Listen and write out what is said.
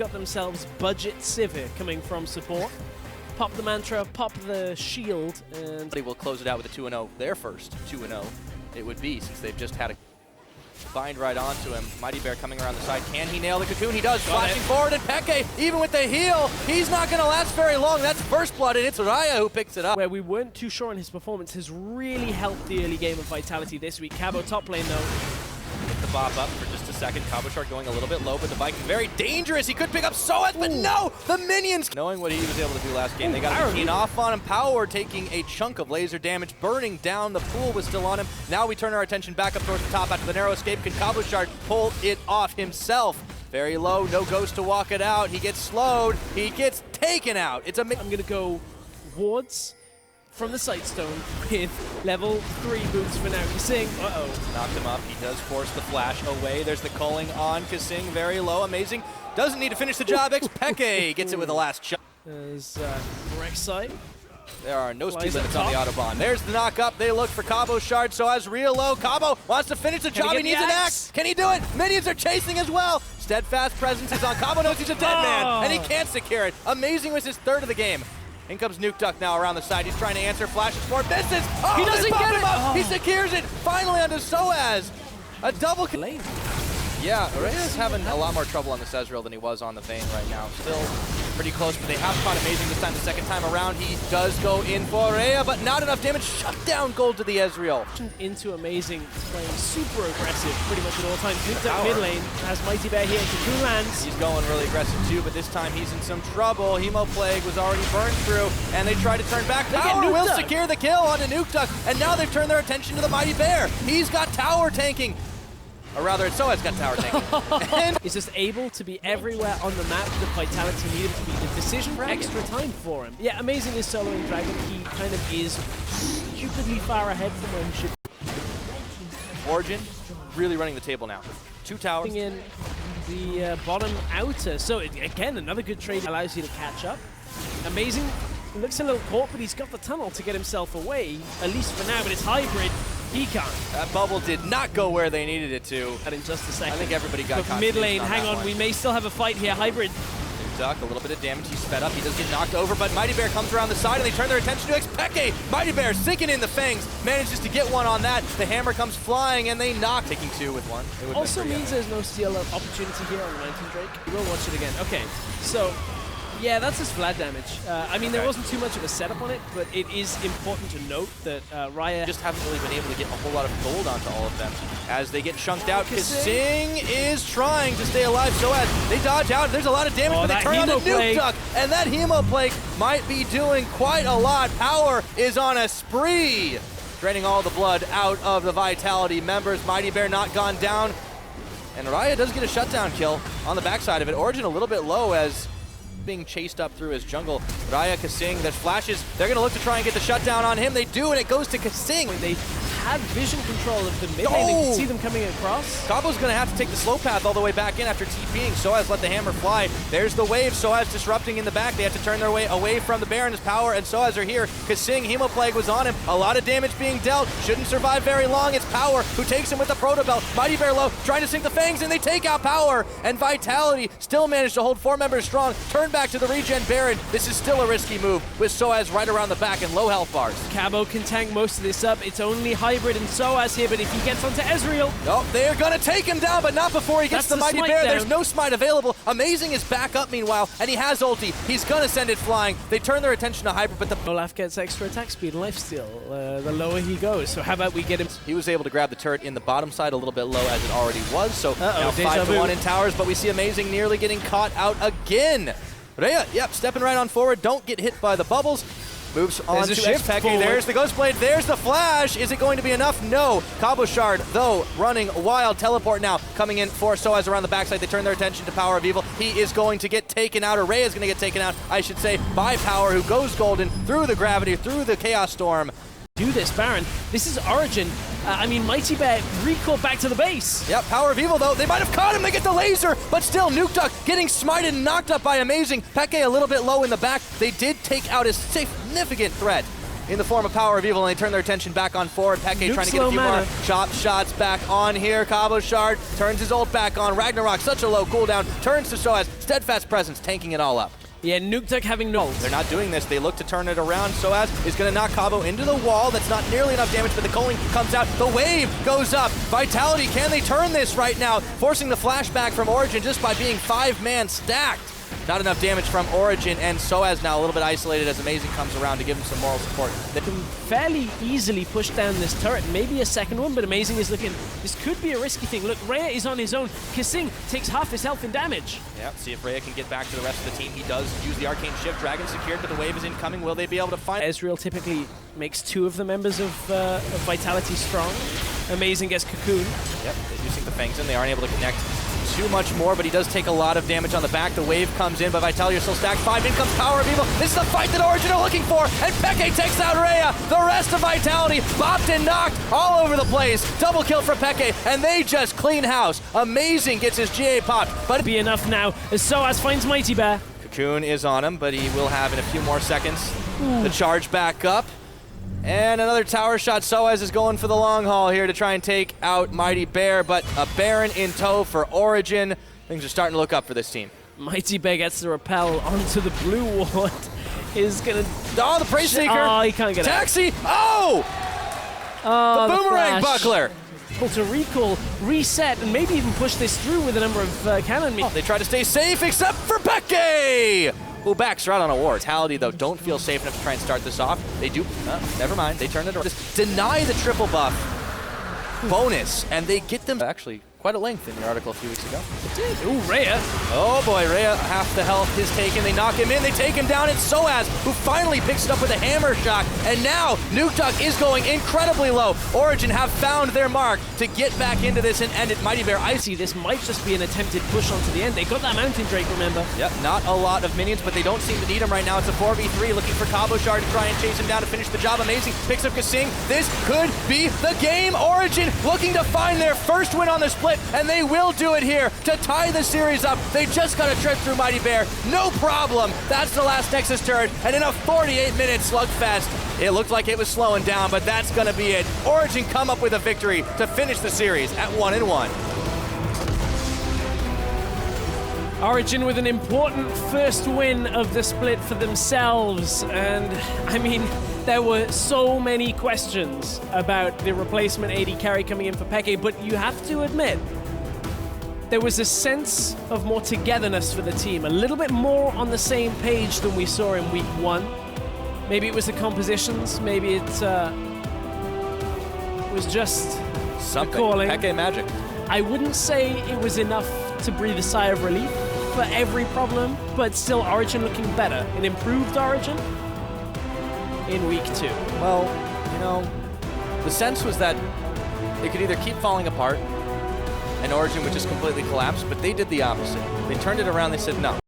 got themselves budget Sivir coming from support. Pop the mantra, pop the shield, and They will close it out with a 2-0. Their first 2-0 it would be, since they've just had a bind right onto him. Mightybear coming around the side. Can he nail the cocoon? He does. Flashing forward, and Xpeke, even with the heal, he's not going to last very long. That's first blood, and it's Reje who picks it up. where we weren't too sure on his performance has really helped the early game of Vitality this week. Cabo top lane though. Hit the bop up for just a second. Cabochard going a little bit low, but the Viking very dangerous. He could pick up sOAZ, but no! The minions! Knowing what he was able to do last game, they got a keen off on him. Power taking a chunk of laser damage, burning down. The pool was still on him. Now we turn our attention back up towards the top after the narrow escape. Can Cabochard pull it off himself? Very low, no ghost to walk it out. He gets slowed. He gets taken out. It's I'm gonna go wards from the Sightstone with level 3 boots for now. kaSing, knocked him up. He does force the flash away. There's the culling on kaSing, very low, amazing. Doesn't need to finish the job. Xpeke gets it with the last shot. There's Rek'Sai. There are no speed limits on the Autobahn. There's the knock up. They look for Cabochard. sOAZ real low. Cabo wants to finish the job. He needs an axe. Can he do it? Minions are chasing as well. Steadfast presence is on. Cabo knows he's a dead man, and he can't secure it. Amazing was his third of the game. In comes Nukeduck now around the side. He's trying to answer. Flashes for misses. Oh, he doesn't get it. Up. He secures it. Finally onto sOAZ. A double lane. Yeah, Reje's having a lot more trouble on the Ezreal than he was on the Vayne right now. Still pretty close, but they have caught Amazing this time. The second time around, he does go in for Reje, but not enough damage. Shut down gold to the Ezreal. Into Amazing, playing super aggressive pretty much at all times. Nukeduck mid lane has Mightybear here. Cocoon lands. He's going really aggressive too, but this time he's in some trouble. Hemo Plague was already burned through, and they try to turn back. Power will secure the kill onto Nukeduck, and now they've turned their attention to the Mightybear. He's got tower tanking. Or rather, sOAZ got tower tanking. And he's just able to be everywhere on the map that Vitality needed to be the decision for extra time for him. Yeah, Amazing is soloing Dragon. He kind of is stupidly far ahead from where he should be. Origen really running the table now. 2 towers. In the bottom outer. So again, another good trade allows you to catch up. Amazing looks a little caught, but he's got the tunnel to get himself away, at least for now, but it's hybrid. He can't. That bubble did not go where they needed it to. And in just a second. I think everybody got caught. Mid lane, hang on, we may still have a fight here. Hybrid. Nukeduck, a little bit of damage. He's sped up. He does get knocked over, but Mightybear comes around the side and they turn their attention to Xpeke. Mightybear sinking in the fangs, manages to get one on that. The hammer comes flying and they knock, taking 2 with 1. Also means there's no steal opportunity here on 19 Drake. We'll watch it again. Okay, so yeah, that's his Vlad damage. I mean, there wasn't too much of a setup on it, but it is important to note that Reje just haven't really been able to get a whole lot of gold onto all of them as they get chunked out. kaSing is trying to stay alive. sOAZ, they dodge out. There's a lot of damage, but they turn on the Nukeduck, and that Hemo Plague might be doing quite a lot. Power is on a spree, draining all the blood out of the Vitality members. Mightybear not gone down, and Reje does get a shutdown kill on the backside of it. Origen a little bit low as being chased up through his jungle. Reje, kaSing, there's flashes. They're going to look to try and get the shutdown on him. They do, and it goes to kaSing. They had vision control of the mid lane. They could see them coming across. Cabo's going to have to take the slow path all the way back in after TPing. sOAZ let the hammer fly. There's the wave. sOAZ disrupting in the back. They have to turn their way away from the Baron's power, and sOAZ are here. kaSing, Hemo Plague was on him. A lot of damage being dealt. Shouldn't survive very long. It's Power who takes him with the Proto Belt. Mightybear low, trying to sink the fangs, and they take out Power. And Vitality still managed to hold 4 members strong. Turn back to the regen Baron. This is still a risky move with sOAZ right around the back and low health bars. Cabo can tank most of this up. It's only Hybrid and sOAZ here, but if he gets onto Ezreal... Oh, they're going to take him down, but not before he gets the Mightybear. There's no smite available. Amazing is back up meanwhile, and he has ulti. He's going to send it flying. They turn their attention to Hybrid, but the... Olaf gets extra attack speed and lifesteal the lower he goes, so how about we get him... He was able to grab the turret in the bottom side a little bit low as it already was, so now 5-1 in towers, but we see Amazing nearly getting caught out again. Reje, yep, stepping right on forward. Don't get hit by the bubbles. Moves on to Xpeke. There's the Ghost Blade. There's the flash. Is it going to be enough? No. Cabochard, though, running wild. Teleport now coming in for sOAZ around the backside. They turn their attention to PowerOfEvil. He is going to get taken out, or Reje is going to get taken out, I should say, by Power, who goes golden through the gravity, through the Chaos Storm. Do this, Baron. This is Origen. I mean, Mightybear recall back to the base. Yep, PowerOfEvil, though. They might have caught him. They get the laser, but still, Nukeduck getting smited and knocked up by Amazing. Xpeke a little bit low in the back. They did take out a significant threat in the form of PowerOfEvil, and they turn their attention back on forward. Peke trying to get a few more chop shots back on here. Cabochard turns his ult back on. Ragnarok, such a low cooldown, turns to sOAZ. Steadfast presence, tanking it all up. Yeah, Nukeduck having no ult. They're not doing this. They look to turn it around. sOAZ is going to knock Cabo into the wall. That's not nearly enough damage, but the culling comes out. The wave goes up. Vitality, can they turn this right now? Forcing the flashback from Origen just by being 5-man stacked. Not enough damage from Origen, and sOAZ now a little bit isolated as Amazing comes around to give him some moral support. They can fairly easily push down this turret, maybe a second one, but Amazing is looking, this could be a risky thing. Look, Reje is on his own. kaSing takes half his health in damage. Yeah, see if Reje can get back to the rest of the team. He does use the Arcane Shift. Dragon secured, but the wave is incoming. Will they be able to find Ezreal typically makes 2 of the members of Vitality strong. Amazing gets Cocoon. Yep, they're using the Fangs in. They aren't able to connect too much more, but he does take a lot of damage on the back. The wave comes in, but Vitality are still stacked. 5, in comes PowerOfEvil. This is the fight that Origen are looking for, and Peke takes out Reje. The rest of Vitality bopped and knocked all over the place. Double kill for Peke, and they just clean house. Amazing gets his GA popped, but be enough now as sOAZ finds Mightybear. Cocoon is on him, but he will have in a few more seconds the charge back up. And another tower shot. sOAZ is going for the long haul here to try and take out Mightybear, but a Baron in tow for Origen. Things are starting to look up for this team. Mightybear gets the repel onto the blue ward. Is gonna... Oh, the Praise Seeker! Oh, he can't get Taxi! Oh! The Boomerang Buckler! Able to recall, reset, and maybe even push this through with a number of cannon. They try to stay safe, except for Peke! Who backs right on a ward. Vitality, though, don't feel safe enough to try and start this off. They do. Never mind. They turn it around. Just deny the triple buff bonus, and they get them actually quite a length in your article a few weeks ago. It did. Ooh, Reje. Oh boy, Reje, half the health is taken. They knock him in, they take him down. It's sOAZ who finally picks it up with a hammer shot, and now Nukeduck is going incredibly low. Origen have found their mark to get back into this and end it. Mightybear, I see this might just be an attempted push onto the end. They got that Mountain Drake, remember? Yep, not a lot of minions, but they don't seem to need him right now. It's a 4v3 looking for Cabochard to try and chase him down to finish the job. Amazing picks up kaSing. This could be the game. Origen looking to find their first win on the split, and they will do it here to tie the series up. They just got a trip through Mightybear. No problem. That's the last Nexus turret, and in a 48-minute slugfest, it looked like it was slowing down, but that's going to be it. Origen come up with a victory to finish the series at 1-1. Origen with an important first win of the split for themselves, and I mean, there were so many questions about the replacement AD carry coming in for Peke, but you have to admit, there was a sense of more togetherness for the team, a little bit more on the same page than we saw in week 1. Maybe it was the compositions, maybe it was just something. The calling. Peke magic. I wouldn't say it was enough to breathe a sigh of relief for every problem, but still Origen looking better. An improved Origen in week 2. Well, you know, the sense was that it could either keep falling apart and Origen would just completely collapse, but they did the opposite. They turned it around, they said, no,